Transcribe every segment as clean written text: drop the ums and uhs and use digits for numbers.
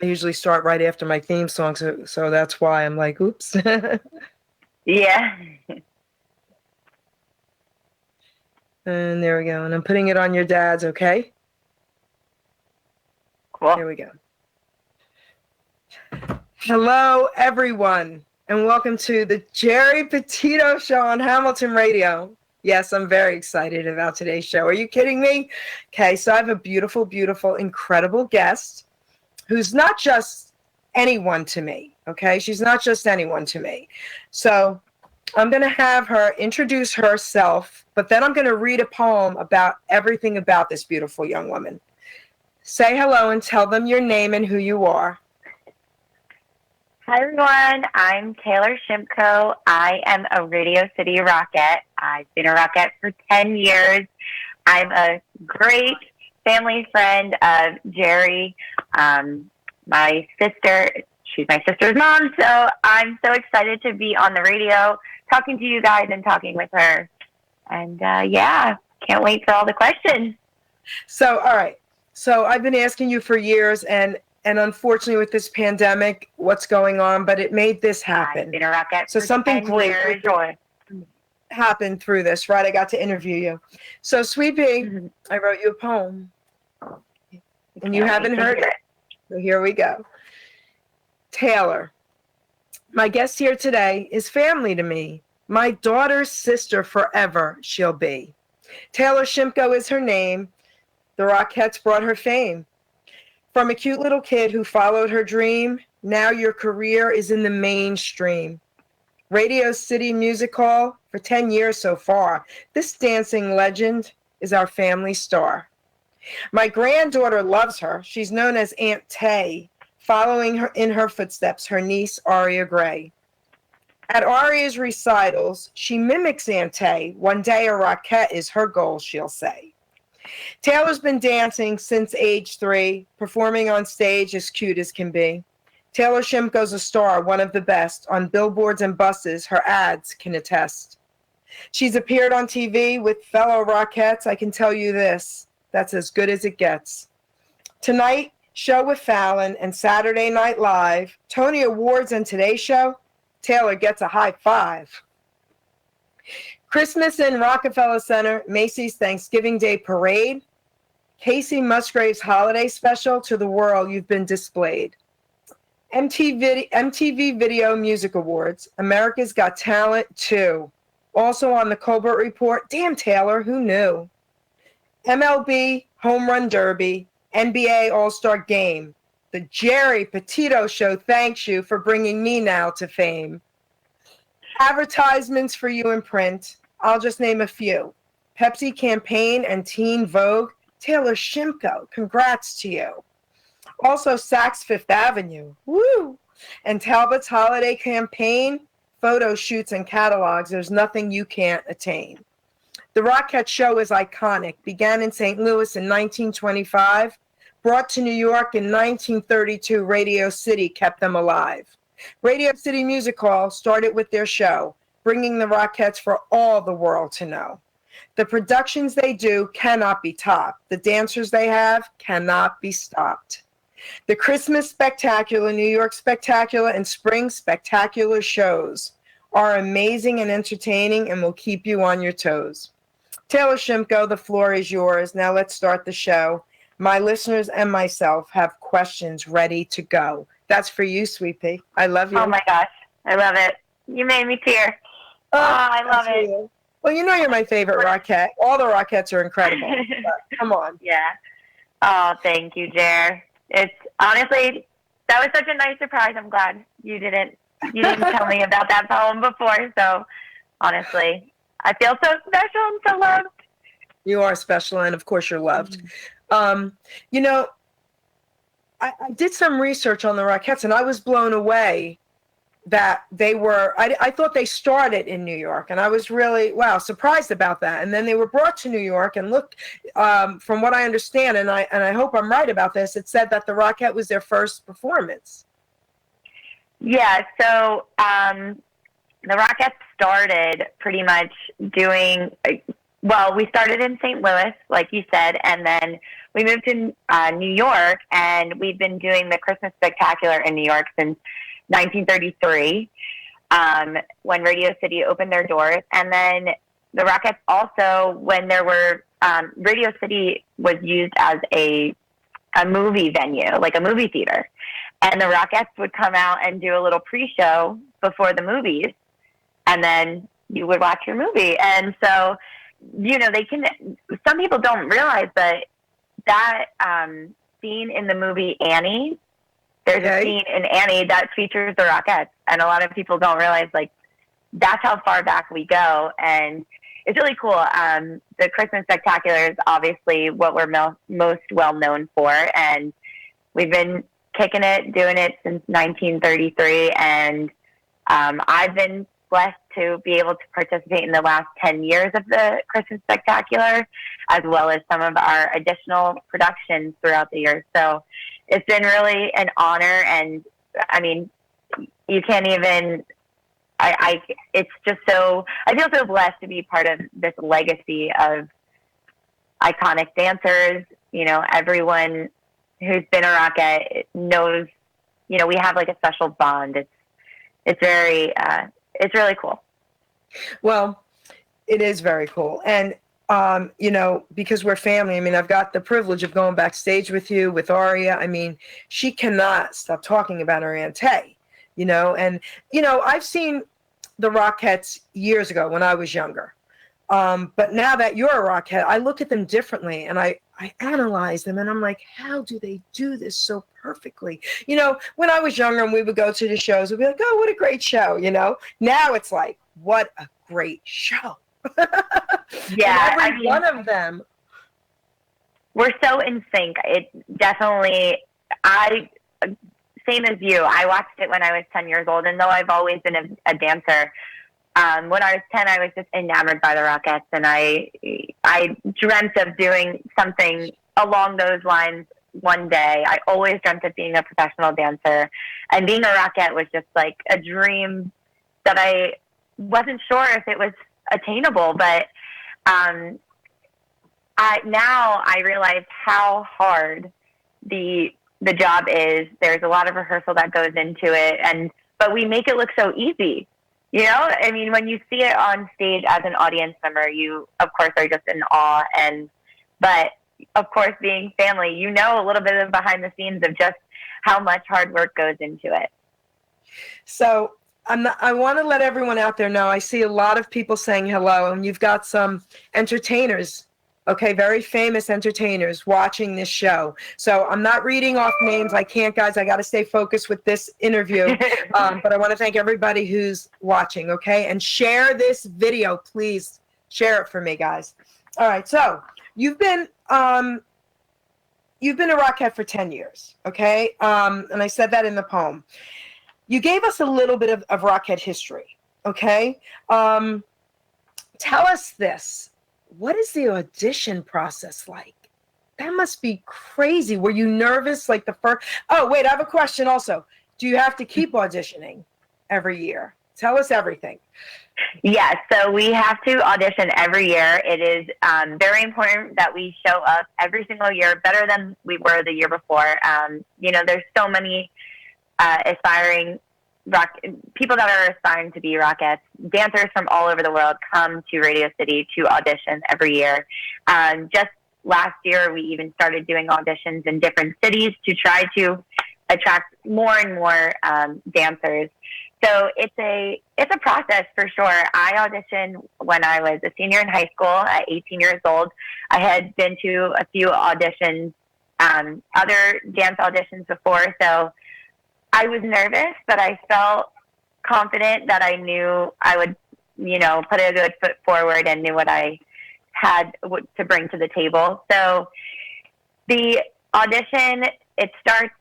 I usually start right after my theme song, so that's why I'm like, oops. Yeah. And there we go. And I'm putting it on your dad's, okay? Cool. Here we go. Hello, everyone, and welcome to the GERI PETITO Show on Hamilton Radio. Yes, I'm very excited about today's show. Are you kidding me? Okay, so I have a beautiful, beautiful, incredible guest who's not just anyone to me, okay? She's not just anyone to me. So I'm going to have her introduce herself, but then I'm going to read a poem about everything about this beautiful young woman. Say hello and tell them your name and who you are. Hi, everyone. I'm Taylor SHIMKO. I am a Radio City Rockette. I've been a Rockette for 10 years. I'm a great family friend of GERI. My sister, she's my sister's mom, so I'm so excited to be on the radio talking to you guys and talking with her. And yeah, can't wait for all the questions. So, all right. So I've been asking you for years, and unfortunately with this pandemic, what's going on, but it made this happen. I've been a Rockette so for something 10 great years. happened through this, right? I got to interview you. So, Sweet Pea, I wrote you a poem, and you haven't heard it. So here we go. Taylor, my guest here today is family to me. My daughter's sister forever she'll be. Taylor SHIMKO is her name. The Rockettes brought her fame. From a cute little kid who followed her dream, now your career is in the mainstream. Radio City Music Hall for 10 years so far. This dancing legend is our family star. My granddaughter loves her. She's known as Aunt Tay, following her in her footsteps, her niece Aria Gray. At Aria's recitals, she mimics Aunt Tay. One day a Rockette is her goal, she'll say. Taylor's been dancing since age 3, performing on stage as cute as can be. Taylor SHIMKO's a star, one of the best. On billboards and buses, her ads can attest. She's appeared on TV with fellow Rockettes. I can tell you this, that's as good as it gets. Tonight, show with Fallon and Saturday Night Live, Tony Awards and Today Show, Taylor gets a high five. Christmas in Rockefeller Center, Macy's Thanksgiving Day Parade, Casey Musgrave's Holiday Special, to the world you've been displayed. MTV Video Music Awards, America's Got Talent 2. Also on the Colbert Report, damn Taylor, who knew? MLB Home Run Derby, NBA All-Star Game. The GERI PETITO Show thanks you for bringing me now to fame. Advertisements for you in print, I'll just name a few. Pepsi campaign and Teen Vogue, Taylor SHIMKO, congrats to you. Also Saks Fifth Avenue, woo! And Talbot's holiday campaign, photo shoots and catalogs, there's nothing you can't attain. The Rockette Show is iconic, began in St. Louis in 1925, brought to New York in 1932, Radio City kept them alive. Radio City Music Hall started with their show, bringing the Rockettes for all the world to know. The productions they do cannot be topped. The dancers they have cannot be stopped. The Christmas Spectacular, New York Spectacular, and Spring Spectacular shows are amazing and entertaining and will keep you on your toes. Taylor SHIMKO, the floor is yours. Now let's start the show. My listeners and myself have questions ready to go. That's for you, Sweet Pea. I love you. Oh my gosh, I love it. You made me tear. Oh, I love it. You. Well, you know you're my favorite Rockette. All the Rockettes are incredible. Come on. Yeah. Oh, thank you, Jer. It's honestly, that was such a nice surprise. I'm glad you didn't tell me about that poem before. So honestly, I feel so special and so loved. You are special, and of course you're loved. You know, I did some research on the Rockettes, and I was blown away that they were, I thought they started in New York, and I was really, surprised about that. And then they were brought to New York, and look, from what I understand, and I hope I'm right about this, it said that the Rockette was their first performance. Yeah, so the Rockettes started pretty much doing well, we started in St. Louis, like you said, and then we moved to New York, and we've been doing the Christmas Spectacular in New York since 1933, when Radio City opened their doors. And then the Rockettes also, when there were, Radio City was used as a movie venue, like a movie theater. And the Rockettes would come out and do a little pre-show before the movies, and then you would watch your movie. And so, some people don't realize that scene in the movie Annie, there's a scene in Annie that features the Rockettes, and a lot of people don't realize, like, that's how far back we go. And it's really cool. The Christmas Spectacular is obviously what we're most well known for, and we've been kicking it, doing it since 1933, and I've been blessed to be able to participate in the last 10 years of the Christmas Spectacular, as well as some of our additional productions throughout the year. So it's been really an honor, and I mean, you can't even, it's just so, I feel so blessed to be part of this legacy of iconic dancers. Everyone who's been a Rockette knows, we have like a special bond. It's very, it's really cool. Well, it is very cool. And, because we're family, I mean, I've got the privilege of going backstage with you, with Aria. I mean, she cannot stop talking about her Aunt Tay, and, I've seen the Rockettes years ago when I was younger. But now that you're a Rockette, I look at them differently, and I analyze them, and I'm like, how do they do this so perfectly? When I was younger and we would go to the shows, we'd be like, oh, what a great show, Now it's like, what a great show. Yeah, one of them. We're so in sync. It definitely, same as you, I watched it when I was 10 years old, and though I've always been a dancer, when I was 10, I was just enamored by the Rockettes, and I dreamt of doing something along those lines one day. I always dreamt of being a professional dancer, and being a Rockette was just like a dream that I wasn't sure if it was attainable, but now I realize how hard the job is. There's a lot of rehearsal that goes into it, but we make it look so easy. I mean, when you see it on stage as an audience member, you, of course, are just in awe. But of course, being family, a little bit of behind the scenes of just how much hard work goes into it. So I want to let everyone out there know, I see a lot of people saying hello, and you've got some entertainers, okay, very famous entertainers watching this show. So I'm not reading off names. I can't, guys. I got to stay focused with this interview. But I want to thank everybody who's watching, okay? And share this video, please. Share it for me, guys. All right. So you've been a Rockette for 10 years, okay? And I said that in the poem. You gave us a little bit of Rockette history, okay? Tell us this. What is the audition process like? That must be crazy. Were you nervous like the first? Oh, wait, I have a question also. Do you have to keep auditioning every year? Tell us everything. Yes, so we have to audition every year. It is very important that we show up every single year better than we were the year before. There's so many aspiring people that are aspiring to be Rockettes. Dancers from all over the world come to Radio City to audition every year. Just last year, we even started doing auditions in different cities to try to attract more and more dancers. So it's a process for sure. I auditioned when I was a senior in high school at 18 years old. I had been to a few auditions, other dance auditions before, so I was nervous, but I felt confident that I knew I would, put a good foot forward and knew what I had to bring to the table. So the audition, it starts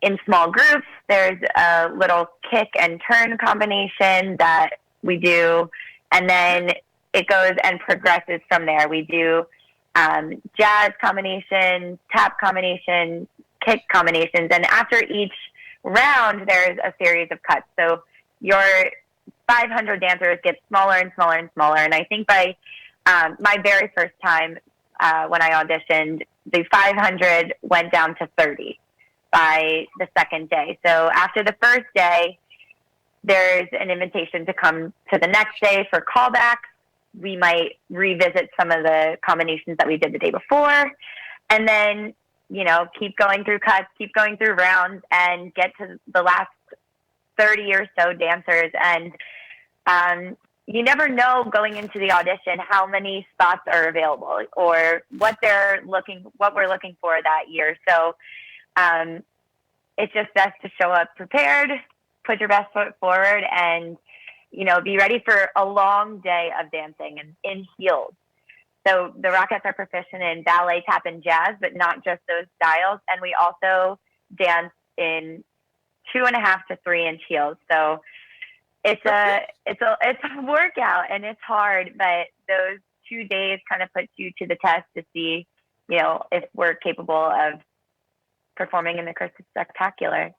in small groups. There's a little kick and turn combination that we do, and then it goes and progresses from there. We do jazz combination, tap combination, kick combinations, and after each round there's a series of cuts. So your 500 dancers get smaller and smaller and smaller, and I think by my very first time when I auditioned, the 500 went down to 30 by the second day. So after the first day, there's an invitation to come to the next day for callbacks. We might revisit some of the combinations that we did the day before, and then, keep going through cuts, keep going through rounds, and get to the last 30 or so dancers. And you never know going into the audition how many spots are available or what we're looking for that year. So it's just best to show up prepared, put your best foot forward, and be ready for a long day of dancing and in heels. So the Rockettes are proficient in ballet, tap, and jazz, but not just those styles. And we also dance in 2.5 to 3-inch heels. So it's a workout, and it's hard, but those 2 days kind of puts you to the test to see, if we're capable of performing in the Christmas Spectacular.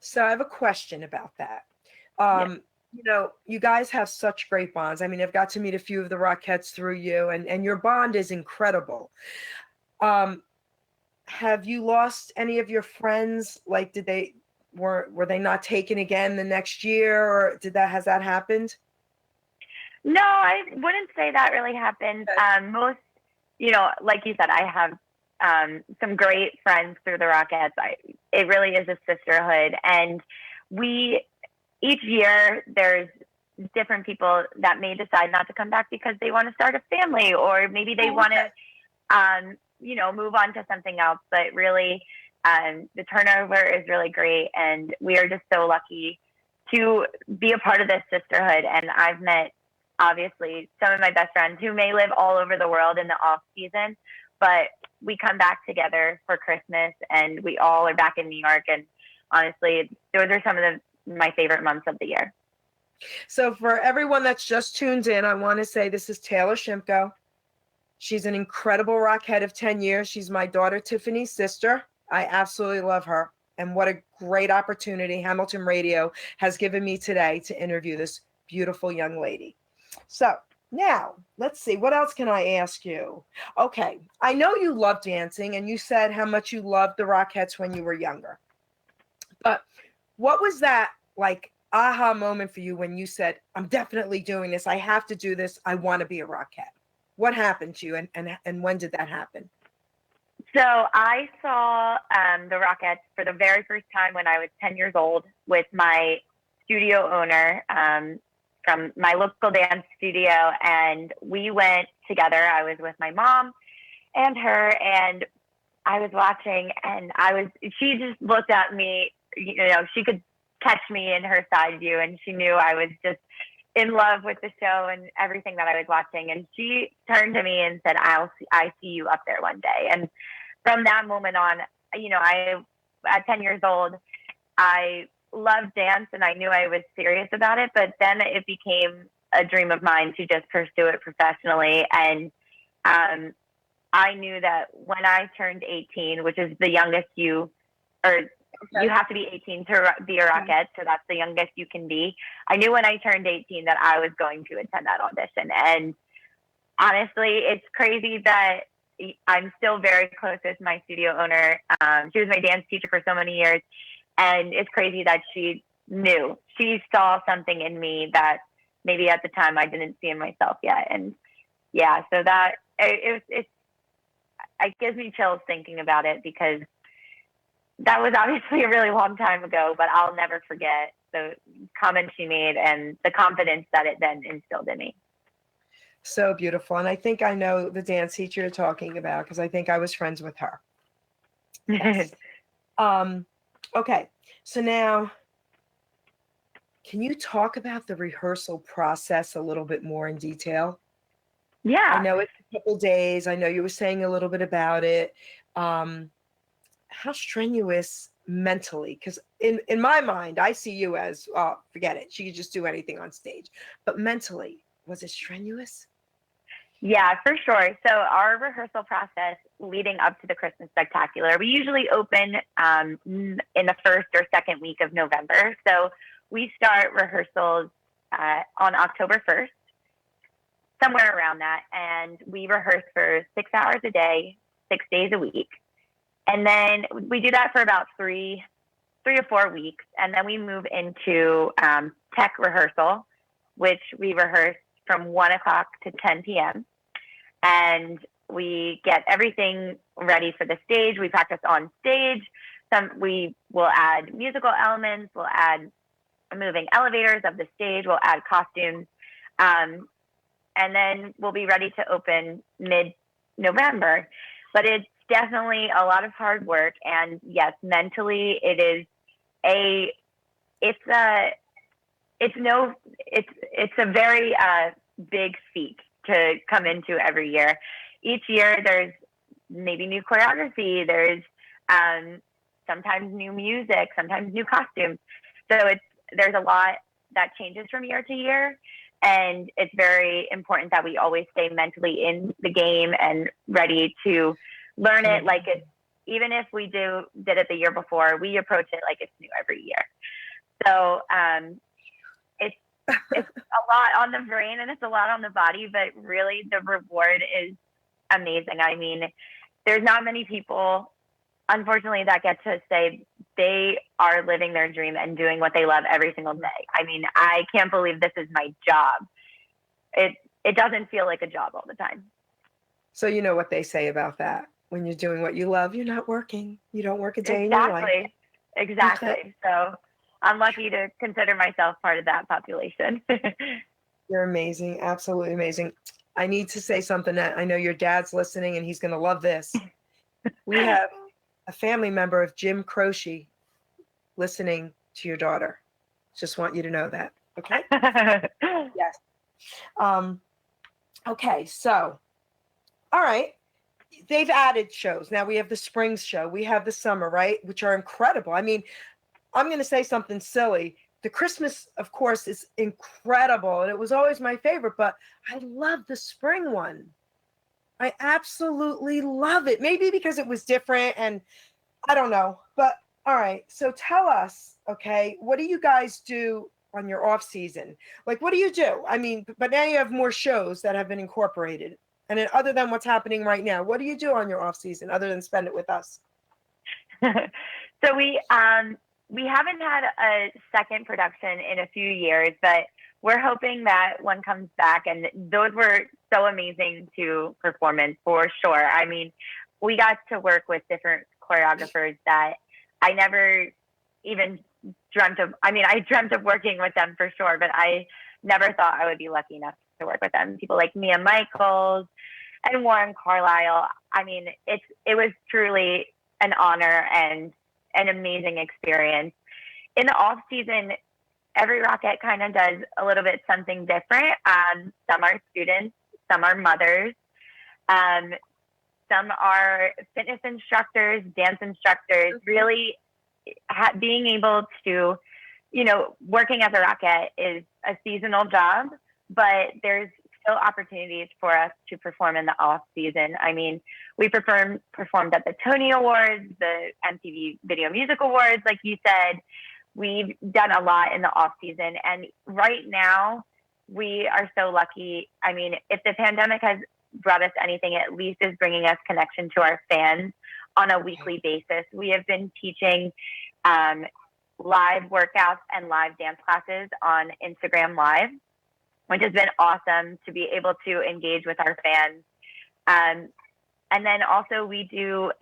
So I have a question about that. Yeah. You guys have such great bonds. I mean, I've got to meet a few of the Rockettes through you, and your bond is incredible. Have you lost any of your friends? Like, were they not taken again the next year, or has that happened? No, I wouldn't say that really happened. Okay. Most, like you said, I have some great friends through the Rockettes. It really is a sisterhood, and each year there's different people that may decide not to come back because they want to start a family, or maybe they want to, move on to something else. But really, the turnover is really great, and we are just so lucky to be a part of this sisterhood. And I've met, obviously, some of my best friends who may live all over the world in the off season, but we come back together for Christmas, and we all are back in New York. And honestly, those are some of my favorite months of the year. So for everyone that's just tuned in, I want to say this is Taylor Shimko. She's an incredible Rockette of 10 years. She's my daughter Tiffany's sister. I absolutely love her. And what a great opportunity Hamilton Radio has given me today to interview this beautiful young lady. So now, let's see, what else can I ask you? Okay, I know you love dancing, and you said how much you loved the Rockettes when you were younger. But what was that like aha moment for you when you said, I'm definitely doing this. I have to do this. I want to be a Rockette. What happened to you, and when did that happen? So I saw the Rockettes for the very first time when I was 10 years old with my studio owner from my local dance studio, and we went together. I was with my mom and her, and I was watching, and she just looked at me, she could catch me in her side view, and she knew I was just in love with the show and everything that I was watching. And she turned to me and said, I see you up there one day. And from that moment on, at 10 years old, I loved dance, and I knew I was serious about it, but then it became a dream of mine to just pursue it professionally. And I knew that when I turned 18, which is the youngest you have to be 18 to be a Rockette, so that's the youngest you can be. I knew when I turned 18 that I was going to attend that audition. And honestly, it's crazy that I'm still very close with my studio owner. She was my dance teacher for so many years, and it's crazy that she knew. She saw something in me that maybe at the time I didn't see in myself yet. And yeah, so that it gives me chills thinking about it, because that was obviously a really long time ago, but I'll never forget the comments she made and the confidence that it then instilled in me. So beautiful. And I think I know the dance teacher you're talking about, because I think I was friends with her. Yes. Okay. So now, can you talk about the rehearsal process a little bit more in detail? Yeah. I know it's a couple days. I know you were saying a little bit about it. How strenuous mentally? Because in my mind, I see you as, forget it. She could just do anything on stage. But mentally, was it strenuous? Yeah, for sure. So our rehearsal process leading up to the Christmas Spectacular, we usually open in the first or second week of November. So we start rehearsals on October 1st. somewhere around that. And we rehearse for 6 hours a day, 6 days a week. And then we do that for about three or 4 weeks. And then we move into tech rehearsal, which we rehearse from 1 o'clock to 10 p.m. And we get everything ready for the stage. We practice on stage. We will add musical elements. We'll add moving elevators of the stage. We'll add costumes. And then we'll be ready to open mid-November. But it's definitely a lot of hard work. And yes, mentally it's a very big feat to come into every year. Each year there's maybe new choreography, there's sometimes new music, sometimes new costumes. So there's a lot that changes from year to year. And it's very important that we always stay mentally in the game and ready to learn it like it's, even if we did it the year before, we approach it like it's new every year. So it's a lot on the brain and it's a lot on the body, but really the reward is amazing. I mean, there's not many people, unfortunately, that get to say they are living their dream and doing what they love every single day. I mean, I can't believe this is my job. It doesn't feel like a job all the time. So you know what they say about that. When you're doing what you love, you're not working. You don't work a day in your life. Exactly. So I'm lucky to consider myself part of that population. You're amazing. Absolutely amazing. I need to say something that I know your dad's listening and he's going to love this. We have a family member of Jim Croce listening to your daughter. Just want you to know that. Okay? Yes. Okay. So, all right. They've added shows. Now we have the spring show. We have the summer, right? Which are incredible. I mean, I'm going to say something silly. The Christmas, of course, is incredible. And it was always my favorite, but I love the spring one. I absolutely love it. Maybe because it was different and I don't know. But all right. So tell us, okay, what do you guys do on your off season? Like, what do you do? I mean, but now you have more shows that have been incorporated. And then other than what's happening right now, what do you do on your off season other than spend it with us? So we haven't had a second production in a few years, but we're hoping that one comes back. And those were so amazing to perform in, for sure. I mean, we got to work with different choreographers that I never even dreamt of. I mean, I dreamt of working with them for sure, but I never thought I would be lucky enough to work with them. People like Mia Michaels and Warren Carlisle. I mean, it was truly an honor and an amazing experience. In the off season, every Rockette kind of does a little bit something different. Some are students, some are mothers, some are fitness instructors, dance instructors. Really being able to, working as a Rockette is a seasonal job, but there's still opportunities for us to perform in the off season. I mean, we performed at the Tony Awards, the MTV Video Music Awards, like you said. We've done a lot in the off season, and right now we are so lucky. I mean, if the pandemic has brought us anything, at least is bringing us connection to our fans on a weekly basis. We have been teaching live workouts and live dance classes on Instagram Live, which has been awesome to be able to engage with our fans. And then also we do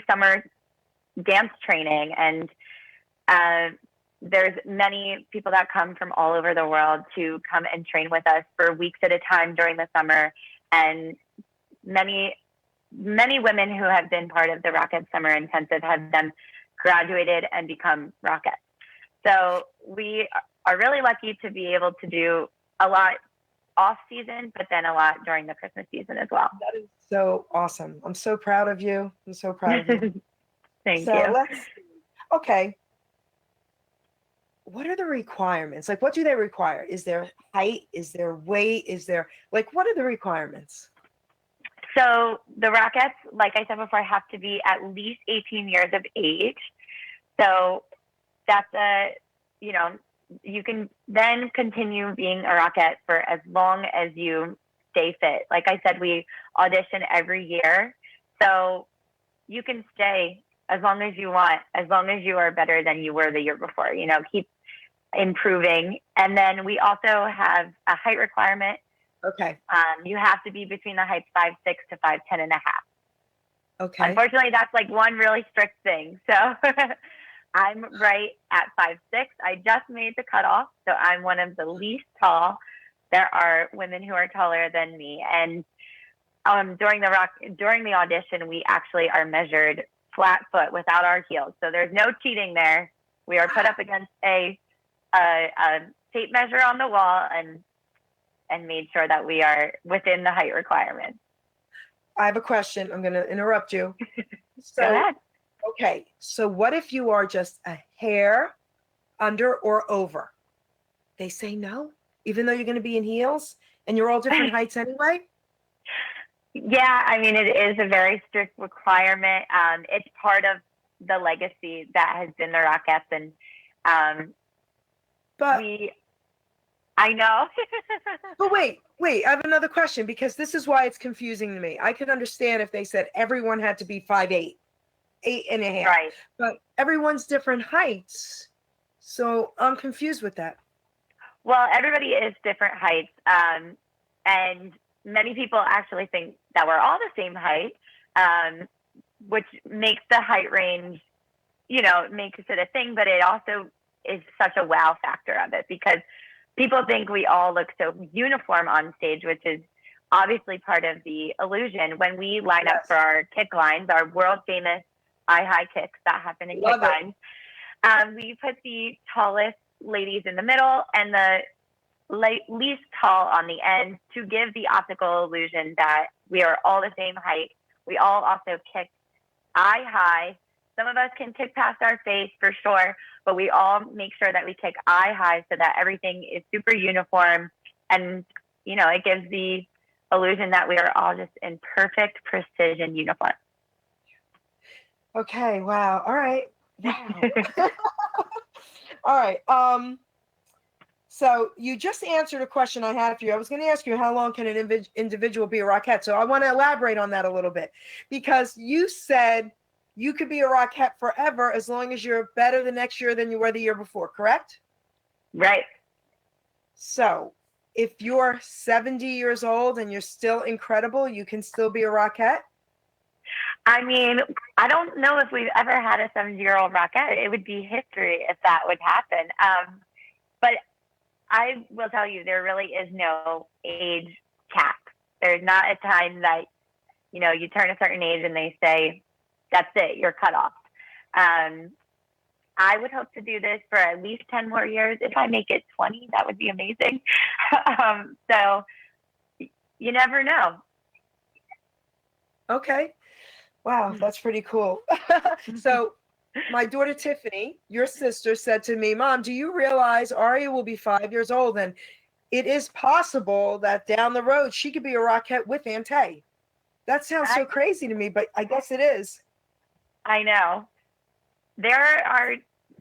summer dance training, and there's many people that come from all over the world to come and train with us for weeks at a time during the summer. And many women who have been part of the Rockette Summer Intensive have then graduated and become Rockette. So we are really lucky to be able to do a lot off season, but then a lot during the Christmas season as well. That is so awesome. I'm so proud of you. I'm so proud of you. Thank you. Okay. What are the requirements? Like, what do they require? Is there height? Is there weight? What are the requirements? So the Rockettes, like I said before, have to be at least 18 years of age. So that's you can then continue being a Rockette for as long as you stay fit. Like I said, we audition every year. So you can stay as long as you want, as long as you are better than you were the year before. Keep improving. And then we also have a height requirement. Okay. You have to be between the heights 5'6" to 5'10 and a half. Okay. Unfortunately, that's like one really strict thing. So I'm right at 5'6". I just made the cutoff, so I'm one of the least tall. There are women who are taller than me, and during the audition, we actually are measured flat foot without our heels. So there's no cheating there. We are put up against a tape measure on the wall and made sure that we are within the height requirements. I have a question. I'm going to interrupt you. So, go ahead. Okay. So what if you are just a hair under or over? They say no, even though you're going to be in heels and you're all different heights anyway? Yeah, I mean, it is a very strict requirement. It's part of the legacy that has been the Rockettes, and I know. But wait, I have another question, because this is why it's confusing to me. I could understand if they said everyone had to be 5'8", 8.5", right? but everyone's different heights. So I'm confused with that. Well, everybody is different heights, and many people actually think that we're all the same height, which makes the height range, makes it a thing, but it also is such a wow factor of it, because people think we all look so uniform on stage, which is obviously part of the illusion. When we line up for our kick lines, our world famous high kicks that happen in kick lines, we put the tallest ladies in the middle and the least tall on the end to give the optical illusion that we are all the same height. We all also kick eye high. Some of us can kick past our face for sure, but we all make sure that we kick eye high so that everything is super uniform. And, it gives the illusion that we are all just in perfect precision uniform. Okay. Wow. All right. Wow. All right. So you just answered a question I had for you. I was going to ask you, how long can an individual be a Rockette? So I want to elaborate on that a little bit, because you said you could be a Rockette forever as long as you're better the next year than you were the year before, correct? Right. So if you're 70 years old and you're still incredible, you can still be a Rockette? I mean, I don't know if we've ever had a 70-year-old Rockette. It would be history if that would happen. But I will tell you, there really is no age cap. There's not a time that, you turn a certain age and they say, that's it, you're cut off. I would hope to do this for at least 10 more years. If I make it 20, that would be amazing. So you never know. Okay. Wow, that's pretty cool. So my daughter Tiffany, your sister, said to me, Mom, do you realize Aria will be 5 years old, and it is possible that down the road she could be a Rockette with Ante? That sounds so crazy to me, but I guess it is. I know. There are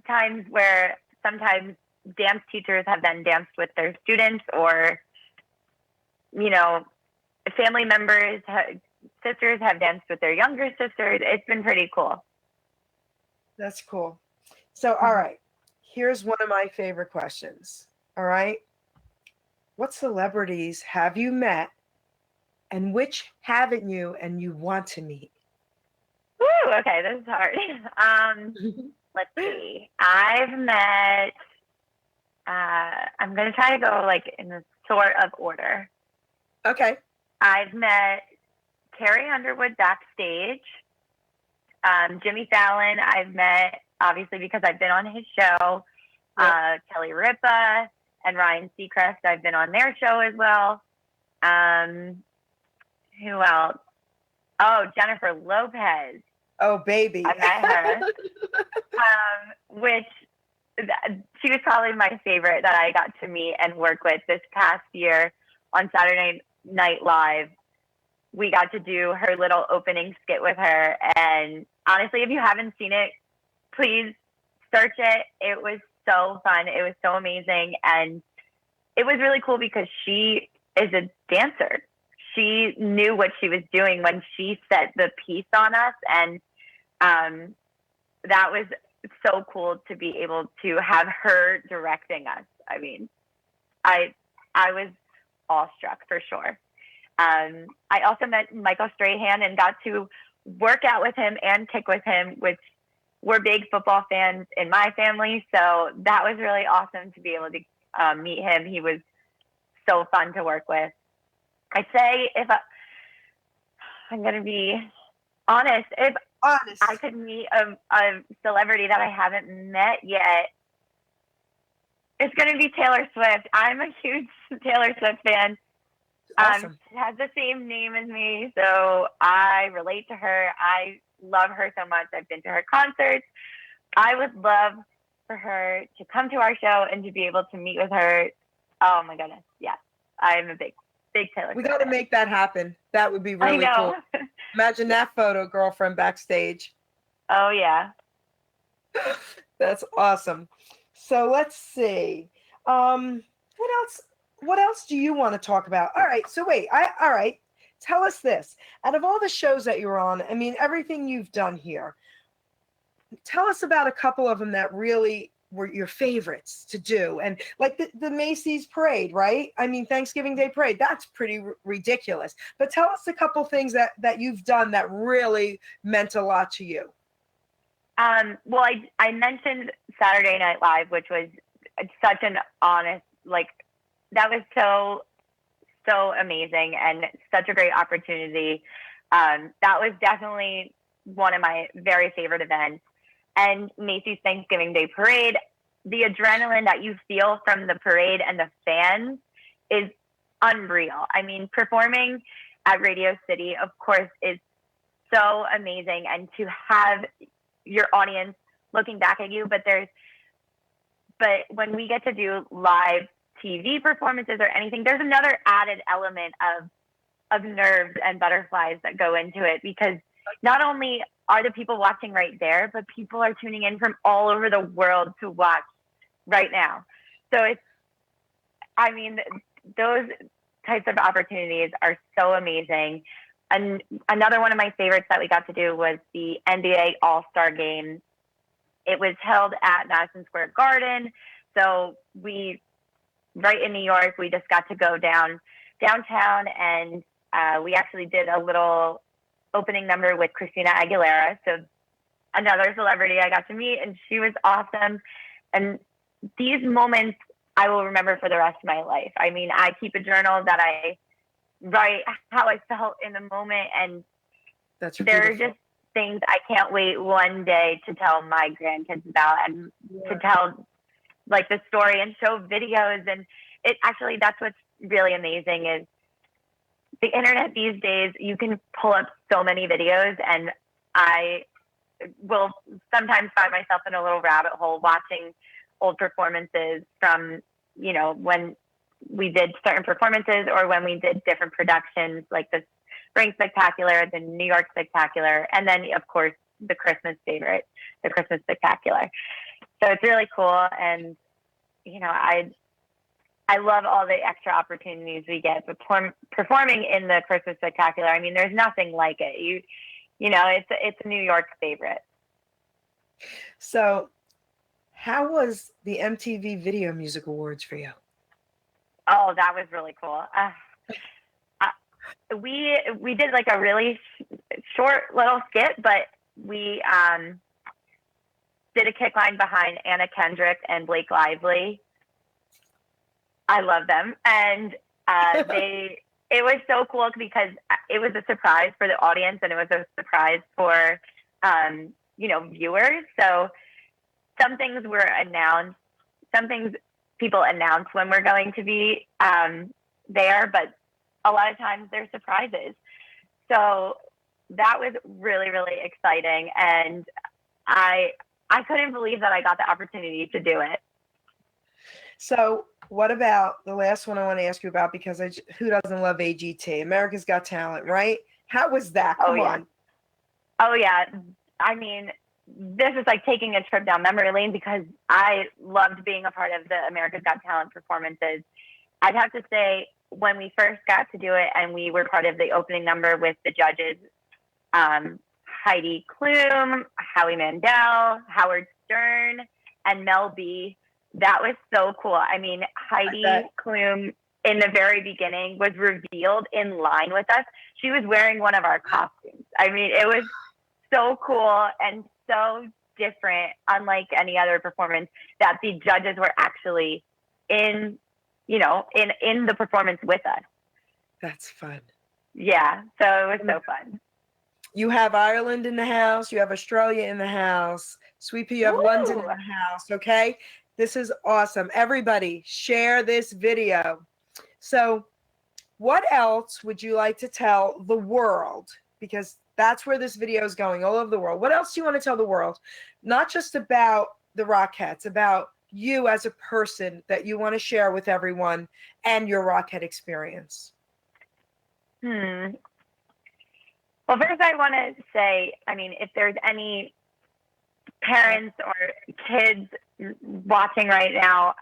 times where sometimes dance teachers have then danced with their students, or, family members, sisters have danced with their younger sisters. It's been pretty cool. That's cool. So, all right, here's one of my favorite questions. All right. What celebrities have you met, and which haven't you and you want to meet? Woo, okay, this is hard. Let's see. I've met, I'm going to try to go like in the sort of order. Okay. I've met Carrie Underwood backstage. Jimmy Fallon, I've met, obviously, because I've been on his show. Yep. Kelly Ripa and Ryan Seacrest, I've been on their show as well. Who else? Oh, Jennifer Lopez. Oh, baby. I met her. Which she was probably my favorite that I got to meet and work with this past year on Saturday Night Live. We got to do her little opening skit with her. And honestly, if you haven't seen it, please search it. It was so fun. It was so amazing. And it was really cool because she is a dancer. She knew what she was doing when she set the piece on us. And that was so cool to be able to have her directing us. I mean, I was awestruck for sure. I also met Michael Strahan and got to work out with him and kick with him, which we're big football fans in my family. So that was really awesome to be able to meet him. He was so fun to work with. I'd say I'm going to be honest, if I could meet a celebrity that I haven't met yet, it's going to be Taylor Swift. I'm a huge Taylor Swift fan. Awesome. She has the same name as me, so I relate to her. I love her so much. I've been to her concerts. I would love for her to come to our show and to be able to meet with her. Oh my goodness, yes. I'm a big Taylor Swift. We got to make that happen. That would be really cool. Imagine that photo, girlfriend backstage. Oh yeah. That's awesome. So let's see. What else do you want to talk about? All right. So wait. All right. Tell us this. Out of all the shows that you're on, I mean, everything you've done here, tell us about a couple of them that really were your favorites to do. And like the Macy's parade, right? I mean, Thanksgiving Day parade, that's pretty ridiculous. But tell us a couple things that you've done that really meant a lot to you. Well, I mentioned Saturday Night Live, which was such an honest, like, that was so amazing and such a great opportunity. That was definitely one of my very favorite events. And Macy's Thanksgiving Day Parade, the adrenaline that you feel from the parade and the fans is unreal. I mean, performing at Radio City, of course, is so amazing. And to have your audience looking back at you, but when we get to do live TV performances or anything, there's another added element of nerves and butterflies that go into it, because not only are the people watching right there, but people are tuning in from all over the world to watch right now. So those types of opportunities are so amazing. And another one of my favorites that we got to do was the NBA All-Star Game. It was held at Madison Square Garden. So right in New York, we just got to go downtown, and we actually did a little opening number with Christina Aguilera. So another celebrity I got to meet, and she was awesome. And these moments I will remember for the rest of my life. I mean, I keep a journal that I write how I felt in the moment, and there are just things I can't wait one day to tell my grandkids about, and to tell like the story and show videos. And that's what's really amazing is the internet these days. You can pull up so many videos, and I will sometimes find myself in a little rabbit hole watching old performances from, when we did certain performances or when we did different productions, like the Spring Spectacular, the New York Spectacular, and then of course the Christmas favorite, the Christmas Spectacular. So it's really cool. And, I love all the extra opportunities we get performing in the Christmas Spectacular. I mean, there's nothing like it. It's a New York favorite. So how was the MTV Video Music Awards for you? Oh, that was really cool. We did like a really short little skit, but we did a kick line behind Anna Kendrick and Blake Lively. I love them. And it was so cool because it was a surprise for the audience, and it was a surprise for, viewers. So some things were announced, some things people announce when we're going to be there, but a lot of times they're surprises. So that was really, really exciting. And I couldn't believe that I got the opportunity to do it. So what about the last one I want to ask you about, because who doesn't love AGT? America's Got Talent, right? How was that? Come on. Oh, yeah. I mean, this is like taking a trip down memory lane because I loved being a part of the America's Got Talent performances. I'd have to say, when we first got to do it and we were part of the opening number with the judges, Heidi Klum, Howie Mandel, Howard Stern, and Mel B, that was so cool. I mean, Heidi Klum in the very beginning was revealed in line with us. She was wearing one of our costumes. I mean, it was so cool and so different, unlike any other performance, that the judges were actually in the performance with us. That's fun. Yeah, so it was so fun. You have Ireland in the house. You have Australia in the house. Sweet Pea, you have London in the house. Okay, this is awesome. Everybody, share this video. So, what else would you like to tell the world? Because that's where this video is going, all over the world. What else do you want to tell the world? Not just about the Rockettes, about you as a person that you want to share with everyone and your Rockette experience. Well, first I want to say, I mean, if there's any parents or kids watching right now,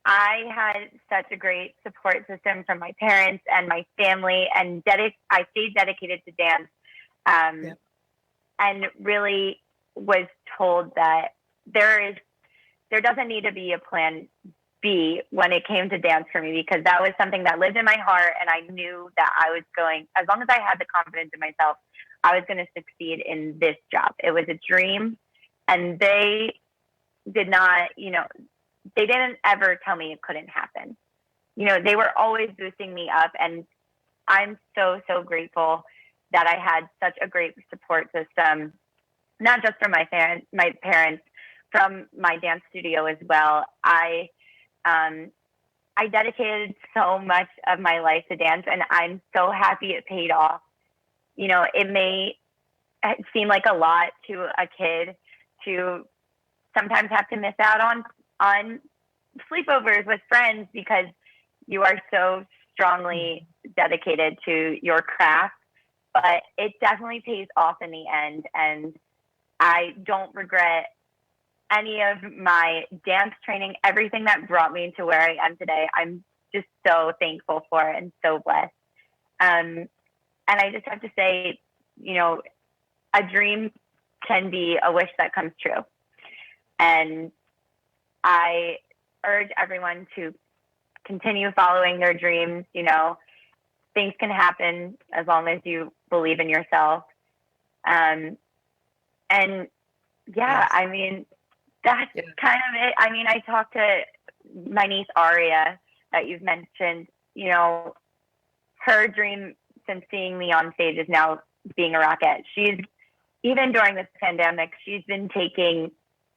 I had such a great support system from my parents and my family, and I stayed dedicated to dance, and really was told that there doesn't need to be a plan B when it came to dance for me, because that was something that lived in my heart, and I knew that I was going, as long as I had the confidence in myself, I was going to succeed in this job. It was a dream, and they did not, they didn't ever tell me it couldn't happen. They were always boosting me up, and I'm so, so grateful that I had such a great support system, not just from my parents, from my dance studio as well. I dedicated so much of my life to dance, and I'm so happy it paid off. It may seem like a lot to a kid to sometimes have to miss out on sleepovers with friends because you are so strongly dedicated to your craft, but it definitely pays off in the end. And I don't regret any of my dance training, everything that brought me to where I am today. I'm just so thankful for it and so blessed. And I just have to say, a dream can be a wish that comes true. And I urge everyone to continue following their dreams. Things can happen as long as you believe in yourself. And yeah, I mean, that's kind of it. I mean, I talked to my niece Aria that you've mentioned. Her dream since seeing me on stage is now being a Rockette. Even during this pandemic, she's been taking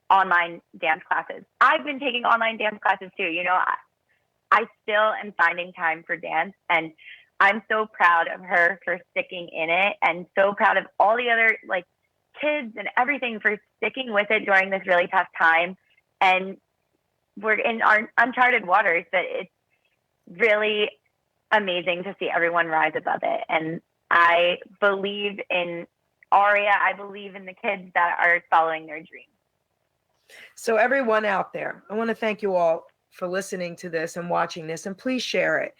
online dance classes. I've been taking online dance classes too. I still am finding time for dance, and I'm so proud of her for sticking in it, and so proud of all the other kids and everything for sticking with it during this really tough time. And we're in our uncharted waters, but it's really amazing to see everyone rise above it. And I believe in Aria. I believe in the kids that are following their dreams. So everyone out there, I want to thank you all for listening to this and watching this, and please share it.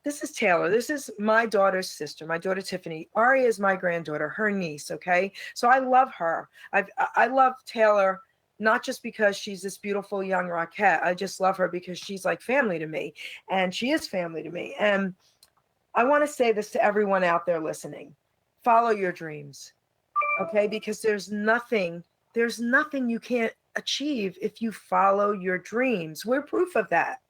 This is Taylor. This is my daughter's sister, my daughter Tiffany. Aria is my granddaughter, her niece, okay? So I love her. I love Taylor, not just because she's this beautiful young Rockette. I just love her because she's like family to me, and she is family to me. And I want to say this to everyone out there listening. Follow your dreams, okay? Because there's nothing you can't achieve if you follow your dreams. We're proof of that,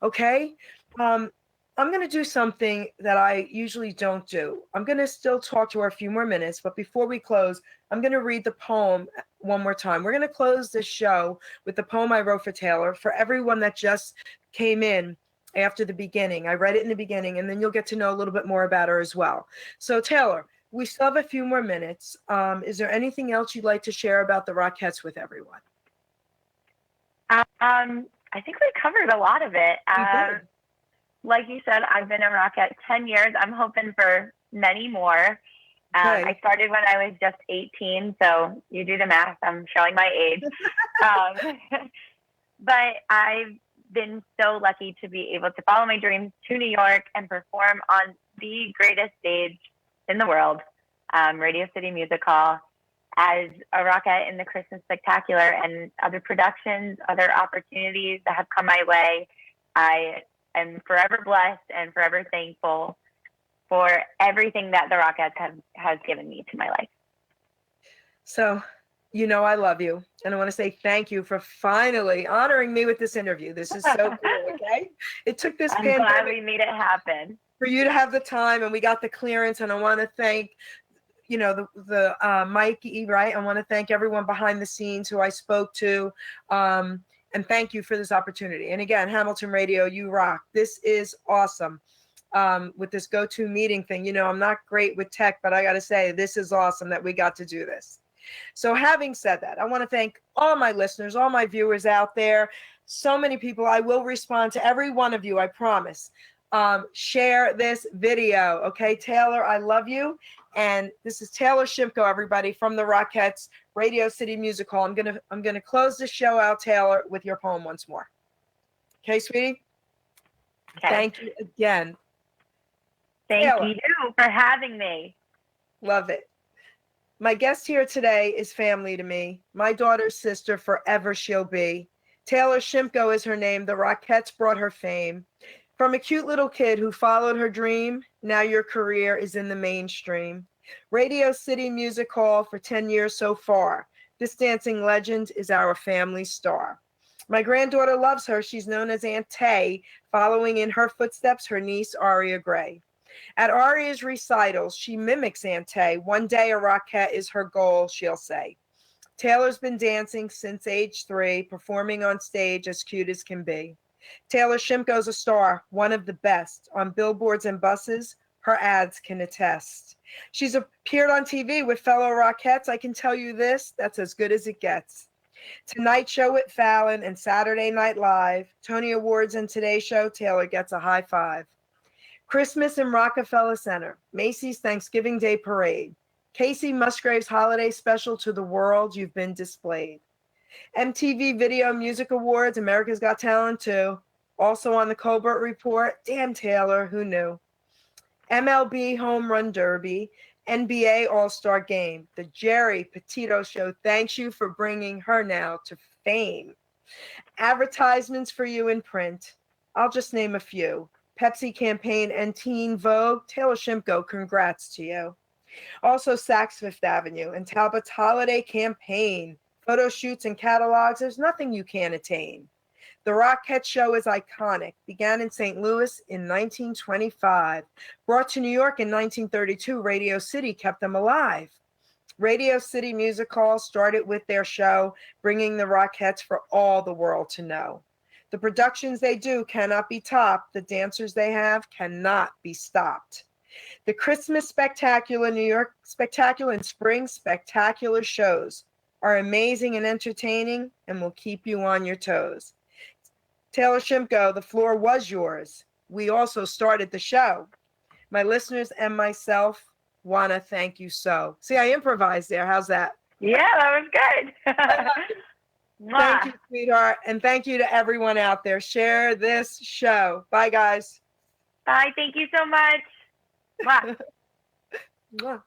okay? I'm going to do something that I usually don't do. I'm going to still talk to her a few more minutes, but before we close, I'm going to read the poem one more time. We're going to close this show with the poem I wrote for Taylor. For everyone that just came in after the beginning, I read it in the beginning, and then you'll get to know a little bit more about her as well. So Taylor, we still have a few more minutes. Is there anything else you'd like to share about the Rockettes with everyone? I think we covered a lot of it. Like you said, I've been a Rockette 10 years. I'm hoping for many more. Okay. I started when I was just 18, so you do the math. I'm showing my age. But I've been so lucky to be able to follow my dreams to New York and perform on the greatest stage in the world, Radio City Music Hall, as a Rockette in the Christmas Spectacular and other productions, other opportunities that have come my way. I am forever blessed and forever thankful for everything that the Rockettes has given me to my life. So, you know, I love you. And I want to say thank you for finally honoring me with this interview. This is so cool, okay? It took this I'm pandemic glad we made it happen. for you to have the time, and we got the clearance. And I want to thank, you know, the Mikey, right? I want to thank everyone behind the scenes who I spoke to. And thank you for this opportunity. And again, Hamilton Radio, you rock. This is awesome. With this go-to meeting thing, you know, I'm not great with tech, but I got to say, this is awesome that we got to do this. So having said that, I want to thank all my listeners, all my viewers out there. So many people. I will respond to every one of you, I promise. Share this video, okay? Taylor, I love you. And this is Taylor Shimko, everybody, from the Rockettes, Radio City Music Hall. I'm gonna close the show out, Taylor, with your poem once more. Okay, sweetie? Okay. Thank you again. Thank Taylor. you for having me. Love it. My guest here today is family to me. My daughter's sister, forever she'll be. Taylor Shimko is her name. The Rockettes brought her fame. From a cute little kid who followed her dream, now your career is in the mainstream. Radio City Music Hall for 10 years so far. This dancing legend is our family star. My granddaughter loves her. She's known as Aunt Tay, following in her footsteps her niece Aria Gray. At Aria's recitals, she mimics Aunt Tay. One day a Rockette is her goal, she'll say. Taylor's been dancing since age 3, performing on stage as cute as can be. Taylor Shimko's a star, one of the best. On billboards and buses, her ads can attest. She's appeared on TV with fellow Rockettes. I can tell you this, that's as good as it gets. Tonight Show with Fallon and Saturday Night Live, Tony Awards and Today Show, Taylor gets a high five. Christmas in Rockefeller Center, Macy's Thanksgiving Day Parade, Casey Musgrave's Holiday Special to the world, you've been displayed. MTV Video Music Awards, America's Got Talent too. Also on the Colbert Report, damn Taylor, who knew? MLB Home Run Derby, NBA All-Star Game, the GERI PETITO Show thanks you for bringing her now to fame. Advertisements for you in print, I'll just name a few. Pepsi campaign and Teen Vogue, Taylor Shimko, congrats to you. Also Saks Fifth Avenue and Talbot's holiday campaign, photo shoots and catalogs, there's nothing you can't attain. The Rockette Show is iconic, began in St. Louis in 1925. Brought to New York in 1932, Radio City kept them alive. Radio City Music Hall started with their show, bringing the Rockettes for all the world to know. The productions they do cannot be topped. The dancers they have cannot be stopped. The Christmas Spectacular, New York Spectacular, and Spring Spectacular shows are amazing and entertaining and will keep you on your toes. Taylor Shimko, the floor was yours. We also started the show. My listeners and myself want to thank you so. See, I improvised there. How's that? Yeah, that was good. Thank you, sweetheart. And thank you to everyone out there. Share this show. Bye, guys. Bye. Thank you so much. Mwah. Mwah.